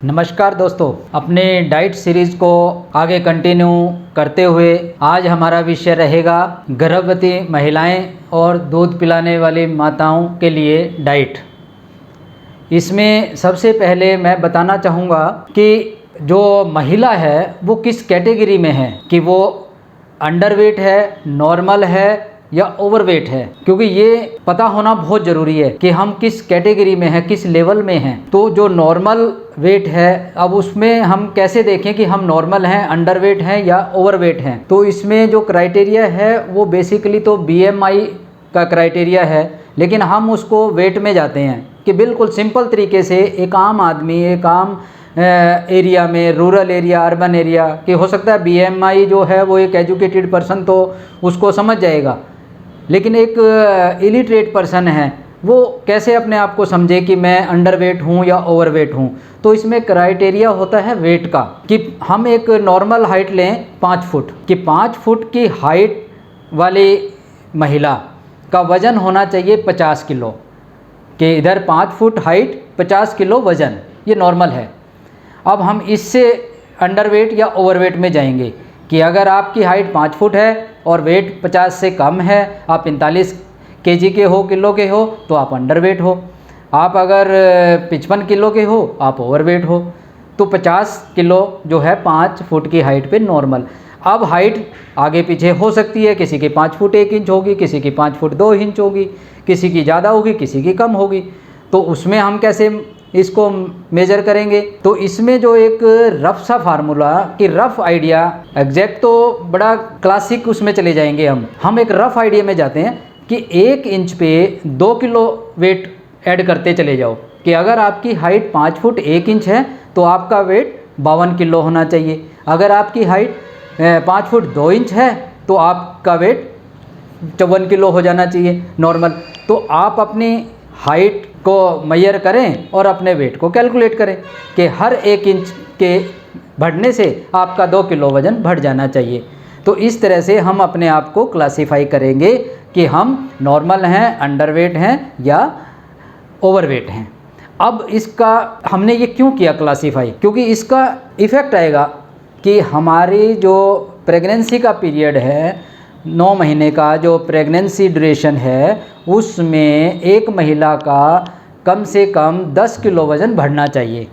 नमस्कार दोस्तों, अपने डाइट सीरीज को आगे कंटिन्यू करते हुए आज हमारा विषय रहेगा गर्भवती महिलाएं और दूध पिलाने वाली माताओं के लिए डाइट। इसमें सबसे पहले मैं बताना चाहूँगा कि जो महिला है वो किस कैटेगरी में है, कि वो अंडरवेट है, नॉर्मल है या ओवरवेट है, क्योंकि ये पता होना बहुत ज़रूरी है कि हम किस कैटेगरी में हैं, किस लेवल में हैं। तो जो नॉर्मल वेट है, अब उसमें हम कैसे देखें कि हम नॉर्मल हैं, अंडरवेट हैं या ओवरवेट हैं। तो इसमें जो क्राइटेरिया है वो बेसिकली तो BMI का क्राइटेरिया है, लेकिन हम उसको वेट में जाते हैं कि बिल्कुल सिंपल तरीके से एक आम आदमी एक आम एरिया में, रूरल एरिया, अर्बन एरिया कि हो सकता है BMI जो है वो एक एजुकेटेड पर्सन तो उसको समझ जाएगा, लेकिन एक इलिटरेट पर्सन है वो कैसे अपने आप को समझे कि मैं अंडरवेट हूँ या ओवरवेट हूँ। तो इसमें क्राइटेरिया होता है वेट का, कि हम एक नॉर्मल हाइट लें 5 फुट, कि 5 फुट की हाइट वाली महिला का वज़न होना चाहिए 50 किलो, कि इधर 5 फुट हाइट 50 किलो वज़न, ये नॉर्मल है। अब हम इससे अंडरवेट या ओवरवेट में जाएंगे कि अगर आपकी हाइट 5 फुट है और वेट 50 से कम है, आप 45 kg के हो, किलो के हो, तो आप अंडरवेट हो। आप अगर 55 किलो के हो, आप ओवरवेट हो। तो 50 किलो जो है 5 फुट की हाइट पे नॉर्मल। अब हाइट आगे पीछे हो सकती है, किसी की 5 फुट 1 इंच होगी, किसी की 5 फुट 2 इंच होगी, किसी की ज़्यादा होगी, किसी की कम होगी। तो उसमें हम कैसे इसको मेज़र करेंगे? तो इसमें जो एक रफ सा फार्मूला, कि रफ आइडिया, एग्जैक्ट तो बड़ा क्लासिक उसमें चले जाएंगे हम एक रफ आइडिया में जाते हैं कि 1 इंच पे 2 किलो वेट ऐड करते चले जाओ। कि अगर आपकी हाइट 5 फुट 1 इंच है तो आपका वेट 52 किलो होना चाहिए। अगर आपकी हाइट 5 फुट 2 इंच है तो आपका वेट 54 किलो हो जाना चाहिए नॉर्मल। तो आप अपनी हाइट को मेजर करें और अपने वेट को कैलकुलेट करें कि हर 1 इंच के बढ़ने से आपका 2 किलो वज़न बढ़ जाना चाहिए। तो इस तरह से हम अपने आप को क्लासीफाई करेंगे कि हम नॉर्मल हैं, अंडरवेट हैं या ओवरवेट हैं। अब इसका हमने ये क्यों किया क्लासीफाई? क्योंकि इसका इफ़ेक्ट आएगा कि हमारी जो प्रेगनेंसी का पीरियड है, 9 महीने का जो प्रेगनेंसी ड्यूरेशन है, उसमें एक महिला का कम से कम 10 किलो वज़न बढ़ना चाहिए।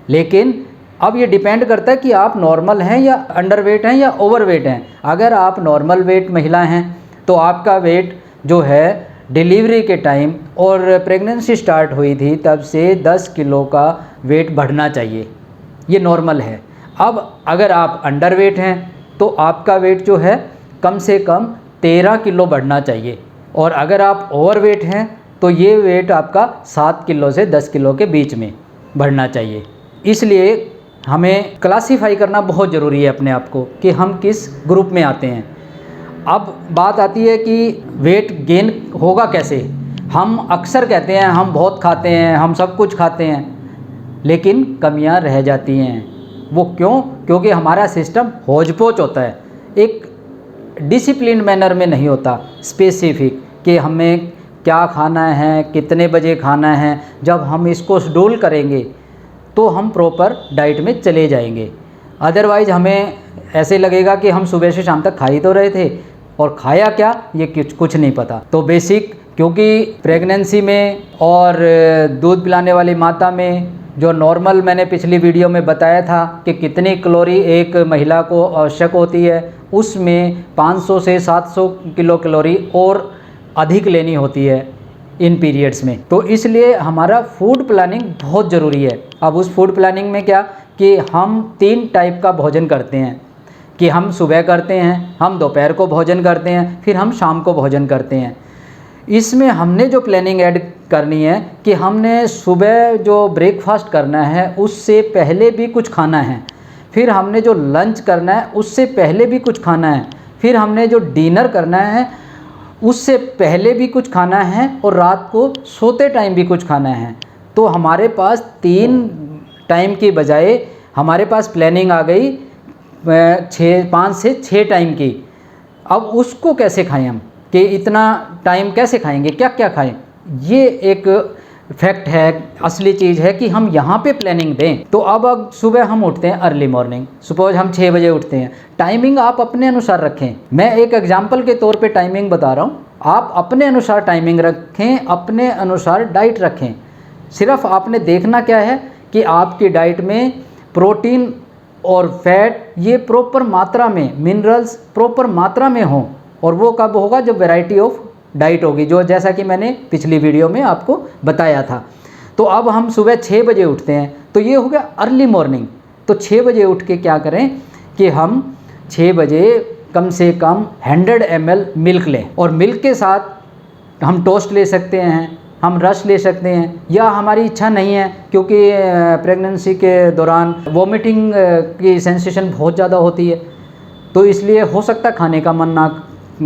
लेकिन अब ये डिपेंड करता है कि आप नॉर्मल हैं या अंडरवेट हैं या ओवरवेट हैं। अगर आप नॉर्मल वेट महिला हैं तो आपका वेट जो है डिलीवरी के टाइम और प्रेगनेंसी स्टार्ट हुई थी तब से 10 किलो का वेट बढ़ना चाहिए, ये नॉर्मल है। अब अगर आप अंडरवेट हैं तो आपका वेट जो है कम से कम 13 किलो बढ़ना चाहिए, और अगर आप ओवरवेट हैं तो ये वेट आपका 7 किलो से 10 किलो के बीच में बढ़ना चाहिए। इसलिए हमें क्लासीफाई करना बहुत ज़रूरी है अपने आप को कि हम किस ग्रुप में आते हैं। अब बात आती है कि वेट गेन होगा कैसे। हम अक्सर कहते हैं हम बहुत खाते हैं, हम सब कुछ खाते हैं, लेकिन कमियां रह जाती हैं। वो क्यों? क्योंकि हमारा सिस्टम होज-पोज होता है, एक डिसिप्लिन मैनर में नहीं होता, स्पेसिफिक कि हमें क्या खाना है, कितने बजे खाना है। जब हम इसको शेड्यूल करेंगे तो हम प्रॉपर डाइट में चले जाएंगे। अदरवाइज़ हमें ऐसे लगेगा कि हम सुबह से शाम तक खा ही तो रहे थे और खाया क्या ये कुछ नहीं पता। तो बेसिक, क्योंकि प्रेगनेंसी में और दूध पिलाने वाली माता में जो नॉर्मल मैंने पिछली वीडियो में बताया था कि कितनी कैलोरी एक महिला को आवश्यक होती है, उसमें 500 से 700 किलो कैलोरी और अधिक लेनी होती है इन पीरियड्स में। तो इसलिए हमारा फूड प्लानिंग बहुत ज़रूरी है। अब उस फूड प्लानिंग में क्या कि हम 3 टाइप का भोजन करते हैं, कि हम सुबह करते हैं, हम दोपहर को भोजन करते हैं, फिर हम शाम को भोजन करते हैं। इसमें हमने जो प्लानिंग ऐड करनी है कि हमने सुबह जो ब्रेकफास्ट करना है उससे पहले भी कुछ खाना है, फिर हमने जो लंच करना है उससे पहले भी कुछ खाना है, फिर हमने जो डिनर करना है उससे पहले भी कुछ खाना है, और रात को सोते टाइम भी कुछ खाना है। तो हमारे पास 3 टाइम की बजाय हमारे पास प्लानिंग आ गई 5 से 6 टाइम की। अब उसको कैसे खाएं हम, कि इतना टाइम कैसे खाएंगे, क्या क्या खाएं, ये एक फैक्ट है, असली चीज़ है कि हम यहाँ पे प्लानिंग दें। तो अब सुबह हम उठते हैं अर्ली मॉर्निंग, सपोज हम 6 बजे उठते हैं। टाइमिंग आप अपने अनुसार रखें, मैं एक एग्जांपल के तौर पे टाइमिंग बता रहा हूँ, आप अपने अनुसार टाइमिंग रखें, अपने अनुसार डाइट रखें। सिर्फ आपने देखना क्या है कि आपकी डाइट में प्रोटीन और फैट ये प्रॉपर मात्रा में, मिनरल्स प्रॉपर मात्रा में हों। और वो कब होगा? जब वैरायटी ऑफ डाइट होगी, जो जैसा कि मैंने पिछली वीडियो में आपको बताया था। तो अब हम सुबह 6 बजे उठते हैं, तो ये हो गया अर्ली मॉर्निंग। तो 6 बजे उठ के क्या करें कि हम 6 बजे कम से कम 100 ml मिल्क लें, और मिल्क के साथ हम टोस्ट ले सकते हैं, हम रस ले सकते हैं, या हमारी इच्छा नहीं है क्योंकि प्रेगनेंसी के दौरान वॉमिटिंग की सेंसेशन बहुत ज़्यादा होती है, तो इसलिए हो सकता है खाने का मन ना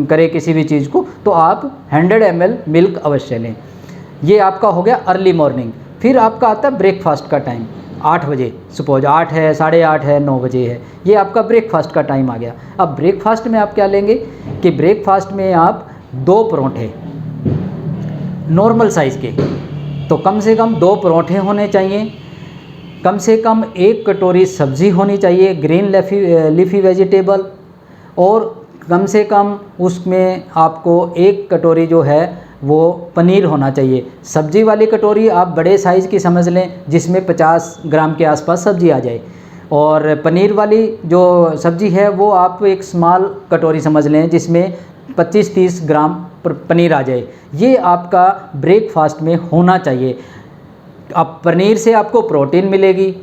करे किसी भी चीज़ को, तो आप 100 ml मिल्क अवश्य लें। ये आपका हो गया अर्ली मॉर्निंग। फिर आपका आता है ब्रेकफास्ट का टाइम, 8 बजे, सपोज 8 है, 8:30 है, 9 बजे है, ये आपका ब्रेकफास्ट का टाइम आ गया। अब ब्रेकफास्ट में आप क्या लेंगे कि ब्रेकफास्ट में आप 2 परोंठे नॉर्मल साइज़ के, तो कम से कम 2 परोंठे होने चाहिए, कम से कम 1 कटोरी सब्ज़ी होनी चाहिए, ग्रीन लीफी वेजिटेबल, और कम से कम उसमें आपको 1 कटोरी जो है वो पनीर होना चाहिए। सब्जी वाली कटोरी आप बड़े साइज़ की समझ लें, जिसमें 50 ग्राम के आसपास सब्जी आ जाए, और पनीर वाली जो सब्जी है वो आप एक स्मॉल कटोरी समझ लें, जिसमें 25-30 ग्राम पनीर आ जाए। ये आपका ब्रेकफास्ट में होना चाहिए। अब पनीर से आपको प्रोटीन मिलेगी,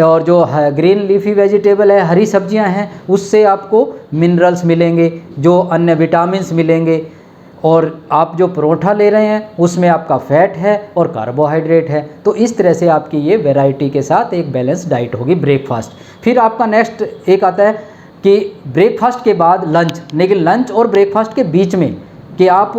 और जो ग्रीन लीफी वेजिटेबल है, हरी सब्जियां हैं, उससे आपको मिनरल्स मिलेंगे, जो अन्य विटामिन्स मिलेंगे, और आप जो परोठा ले रहे हैं उसमें आपका फैट है और कार्बोहाइड्रेट है। तो इस तरह से आपकी ये वैरायटी के साथ एक बैलेंस डाइट होगी ब्रेकफास्ट। फिर आपका नेक्स्ट एक आता है कि ब्रेकफास्ट के बाद लंच, लेकिन लंच और ब्रेकफास्ट के बीच में कि आप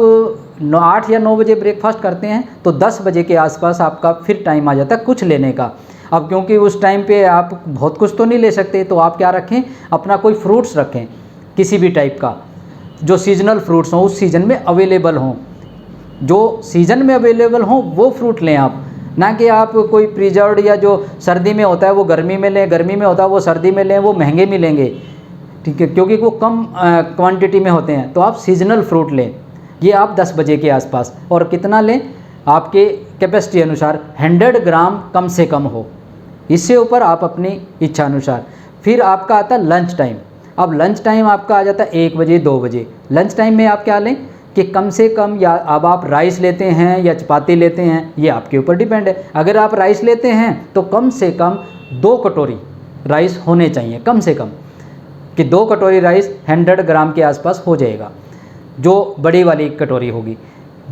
8 या 9 बजे ब्रेकफास्ट करते हैं, तो 10 बजे के आसपास आपका फिर टाइम आ जाता है कुछ लेने का। अब क्योंकि उस टाइम पे आप बहुत कुछ तो नहीं ले सकते, तो आप क्या रखें, अपना कोई फ्रूट्स रखें किसी भी टाइप का, जो सीजनल फ्रूट्स हों, उस सीज़न में अवेलेबल हों, जो सीज़न में अवेलेबल हों वो फ्रूट लें आप, ना कि आप कोई प्रिजर्व्ड या जो सर्दी में होता है वो गर्मी में लें, गर्मी में होता है वो सर्दी में लें, वो महंगे मिलेंगे, ठीक है, क्योंकि वो कम क्वांटिटी में होते हैं। तो आप सीजनल फ्रूट लें, ये आप 10 बजे के आसपास, और कितना लें आपके कैपेसिटी अनुसार, 100 ग्राम कम से कम हो, इससे ऊपर आप अपनी इच्छा अनुसार। फिर आपका आता है लंच टाइम। अब लंच टाइम आपका आ जाता है 1 बजे 2 बजे। लंच टाइम में आप क्या लें कि कम से कम, या अब आप राइस लेते हैं या चपाती लेते हैं, ये आपके ऊपर डिपेंड है। अगर आप राइस लेते हैं तो कम से कम 2 कटोरी राइस होने चाहिए, कम से कम, कि 2 कटोरी राइस 100 ग्राम के आसपास हो जाएगा, जो बड़ी वाली कटोरी होगी।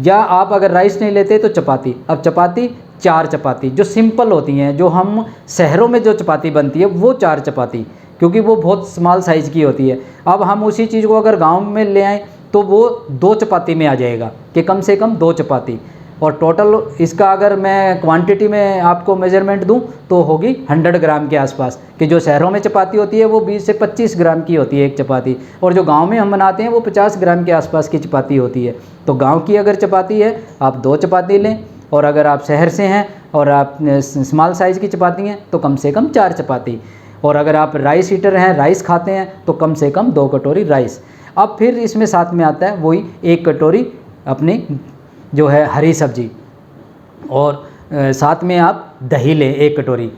या आप अगर राइस नहीं लेते तो चपाती, अब चपाती 4 चपाती जो सिंपल होती हैं, जो हम शहरों में जो चपाती बनती है वो 4 चपाती, क्योंकि वो बहुत स्मॉल साइज़ की होती है। अब हम उसी चीज़ को अगर गांव में ले आएँ तो वो 2 चपाती में आ जाएगा, कि कम से कम 2 चपाती, और टोटल इसका अगर मैं क्वांटिटी में आपको मेजरमेंट दूं तो होगी 100 ग्राम के आसपास, कि जो शहरों में चपाती होती है वो 20 से 25 ग्राम की होती है एक चपाती, और जो गांव में हम बनाते हैं वो 50 ग्राम के आसपास की चपाती होती है। तो गांव की अगर चपाती है आप 2 चपाती लें, और अगर आप शहर से हैं और आप स्मॉल साइज़ की चपाती हैं तो कम से कम 4 चपाती, और अगर आप राइस ईटर हैं, राइस खाते हैं, तो कम से कम 2 कटोरी राइस। अब फिर इसमें साथ में आता है वही 1 कटोरी अपनी जो है हरी सब्जी, और साथ में आप दही लें 1 कटोरी।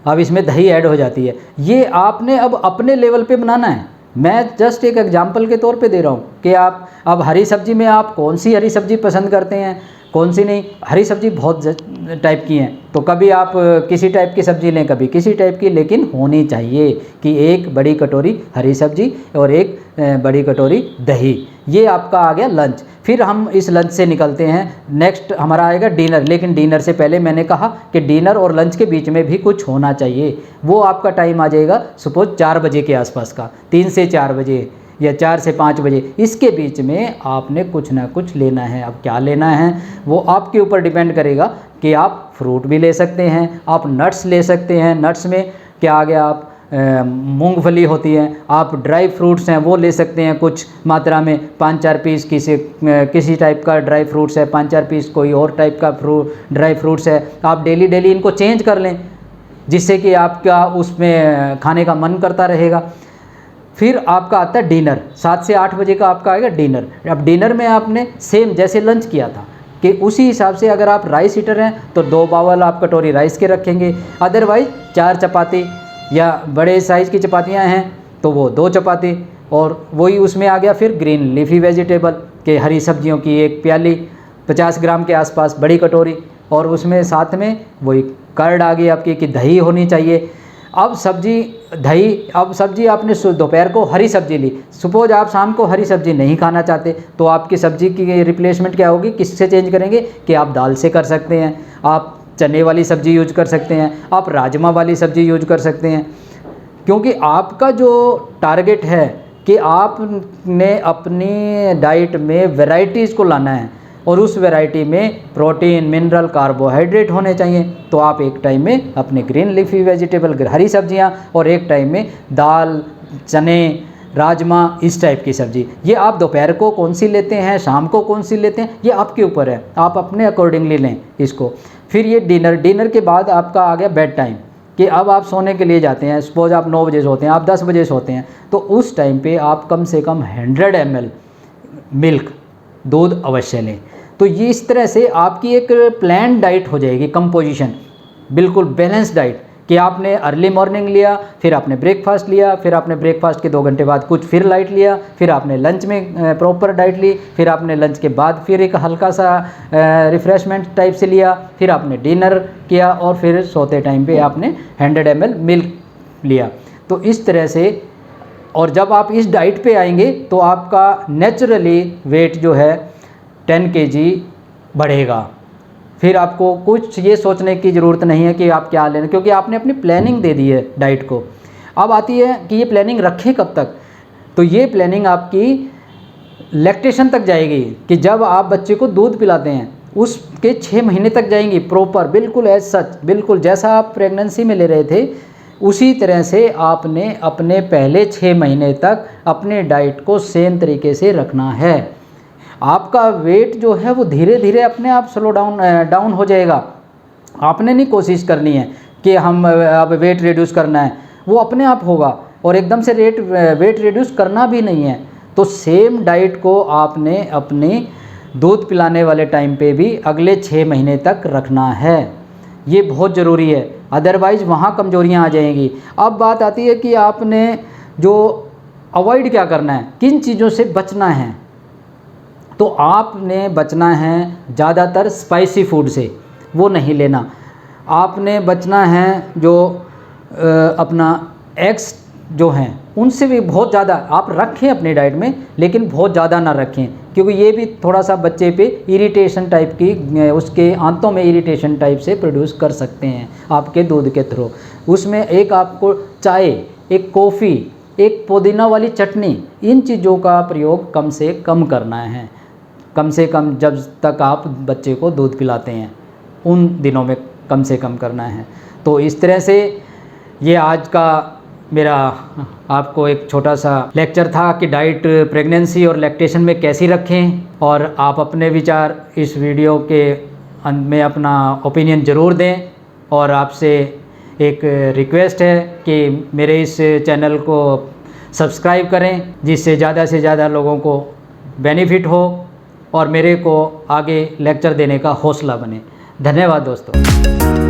अब इसमें दही ऐड हो जाती है। ये आपने अब अपने लेवल पे बनाना है, मैं जस्ट एक एग्जांपल के तौर पे दे रहा हूँ कि आप अब हरी सब्जी में आप कौन सी हरी सब्जी पसंद करते हैं, कौन सी नहीं। हरी सब्जी बहुत टाइप की हैं, तो कभी आप किसी टाइप की सब्ज़ी लें, कभी किसी टाइप की, लेकिन होनी चाहिए कि 1 बड़ी कटोरी हरी सब्जी और 1 बड़ी कटोरी दही। ये आपका आ गया लंच। फिर हम इस लंच से निकलते हैं, नेक्स्ट हमारा आएगा डिनर। लेकिन डिनर से पहले मैंने कहा कि डिनर और लंच के बीच में भी कुछ होना चाहिए। वो आपका टाइम आ जाएगा सपोज 4 बजे के आसपास का, 3 से 4 बजे या 4 से 5 बजे। इसके बीच में आपने कुछ ना कुछ लेना है। अब क्या लेना है वो आपके ऊपर डिपेंड करेगा कि आप फ्रूट भी ले सकते हैं, आप नट्स ले सकते हैं। नट्स में क्या आ गया, आप मूंगफली होती है, आप ड्राई फ्रूट्स हैं वो ले सकते हैं कुछ मात्रा में, 5-4 पीस किसी टाइप का ड्राई फ्रूट्स है, 5-4 पीस कोई और टाइप का ड्राई फ्रूट्स है। आप डेली इनको चेंज कर लें जिससे कि आपका उसमें खाने का मन करता रहेगा। फिर आपका आता है डिनर, 7 से 8 बजे का आपका आएगा डिनर। अब डिनर में आपने सेम जैसे लंच किया था कि उसी हिसाब से अगर आप राइस ईटर हैं तो 2 बावल आप कटोरी राइस के रखेंगे, अदरवाइज़ 4 चपाती या बड़े साइज़ की चपातियाँ हैं तो वो 2 चपाती, और वही उसमें आ गया फिर ग्रीन लीफी वेजिटेबल के हरी सब्जियों की 1 प्याली 50 ग्राम के आसपास बड़ी कटोरी, और उसमें साथ में वही कर्ड आ गई आपकी कि दही होनी चाहिए। अब सब्जी आपने दोपहर को हरी सब्जी ली, सपोज आप शाम को हरी सब्जी नहीं खाना चाहते तो आपकी सब्जी की रिप्लेसमेंट क्या होगी, किससे चेंज करेंगे कि आप दाल से कर सकते हैं, आप चने वाली सब्जी यूज कर सकते हैं, आप राजमा वाली सब्जी यूज कर सकते हैं। क्योंकि आपका जो टारगेट है कि आपने अपनी डाइट में वैरायटीज़ को लाना है और उस वैरायटी में प्रोटीन, मिनरल, कार्बोहाइड्रेट होने चाहिए, तो आप एक टाइम में अपने ग्रीन लीफी वेजिटेबल हरी सब्जियां और एक टाइम में दाल, चने, राजमा इस टाइप की सब्जी, ये आप दोपहर को कौन सी लेते हैं, शाम को कौन सी लेते हैं, ये आपके ऊपर है, आप अपने अकॉर्डिंगली लें इसको। फिर ये डिनर के बाद आपका आ गया बेड टाइम कि अब आप सोने के लिए जाते हैं, सपोज आप 9 बजे सोते हैं, आप 10 बजे सोते हैं, तो उस टाइम पे आप कम से कम 100 ml मिल्क, दूध अवश्य लें। तो ये इस तरह से आपकी एक प्लान डाइट हो जाएगी, कंपोजिशन बिल्कुल बैलेंस डाइट कि आपने अर्ली मॉर्निंग लिया, फिर आपने ब्रेकफास्ट लिया, फिर आपने ब्रेकफास्ट के 2 घंटे बाद कुछ फिर लाइट लिया, फिर आपने लंच में प्रॉपर डाइट ली, फिर आपने लंच के बाद फिर एक हल्का सा रिफ़्रेशमेंट टाइप से लिया, फिर आपने डिनर किया और फिर सोते टाइम पे आपने 100 ml मिल्क लिया। तो इस तरह से, और जब आप इस डाइट पे आएंगे तो आपका नेचुरली वेट जो है 10 kg बढ़ेगा। फिर आपको कुछ ये सोचने की ज़रूरत नहीं है कि आप क्या लेना, क्योंकि आपने अपनी प्लानिंग दे दी है डाइट को। अब आती है कि ये प्लानिंग रखें कब तक, तो ये प्लानिंग आपकी लैक्टेशन तक जाएगी कि जब आप बच्चे को दूध पिलाते हैं उसके 6 महीने तक जाएंगी प्रॉपर, बिल्कुल एज सच, बिल्कुल जैसा आप प्रेगनेंसी में ले रहे थे उसी तरह से आपने अपने पहले 6 महीने तक अपने डाइट को सेम तरीके से रखना है। आपका वेट जो है वो धीरे धीरे अपने आप स्लो डाउन हो जाएगा। आपने नहीं कोशिश करनी है कि हम अब वेट रिड्यूस करना है, वो अपने आप होगा, और एकदम से वेट रिड्यूस करना भी नहीं है। तो सेम डाइट को आपने अपने दूध पिलाने वाले टाइम पे भी अगले 6 महीने तक रखना है, ये बहुत ज़रूरी है, अदरवाइज़ वहाँ कमजोरियाँ आ जाएंगी। अब बात आती है कि आपने जो अवॉइड क्या करना है, किन चीज़ों से बचना है। तो आपने बचना है ज़्यादातर स्पाइसी फूड से, वो नहीं लेना। आपने बचना है जो अपना एग्स जो हैं उनसे भी बहुत ज़्यादा आप रखें अपनी डाइट में, लेकिन बहुत ज़्यादा ना रखें, क्योंकि ये भी थोड़ा सा बच्चे पे इरिटेशन टाइप की, उसके आंतों में इरिटेशन टाइप से प्रोड्यूस कर सकते हैं आपके दूध के थ्रू। उसमें एक आपको चाय, एक कॉफ़ी, एक पुदीना वाली चटनी, इन चीज़ों का प्रयोग कम से कम करना है, कम से कम जब तक आप बच्चे को दूध पिलाते हैं उन दिनों में कम से कम करना है। तो इस तरह से ये आज का मेरा आपको एक छोटा सा लेक्चर था कि डाइट प्रेगनेंसी और लैक्टेशन में कैसी रखें, और आप अपने विचार इस वीडियो के अंत में अपना ओपिनियन ज़रूर दें। और आपसे एक रिक्वेस्ट है कि मेरे इस चैनल को सब्सक्राइब करें, जिससे ज़्यादा से ज़्यादा लोगों को बेनिफिट हो और मेरे को आगे लेक्चर देने का हौसला बने। धन्यवाद दोस्तों।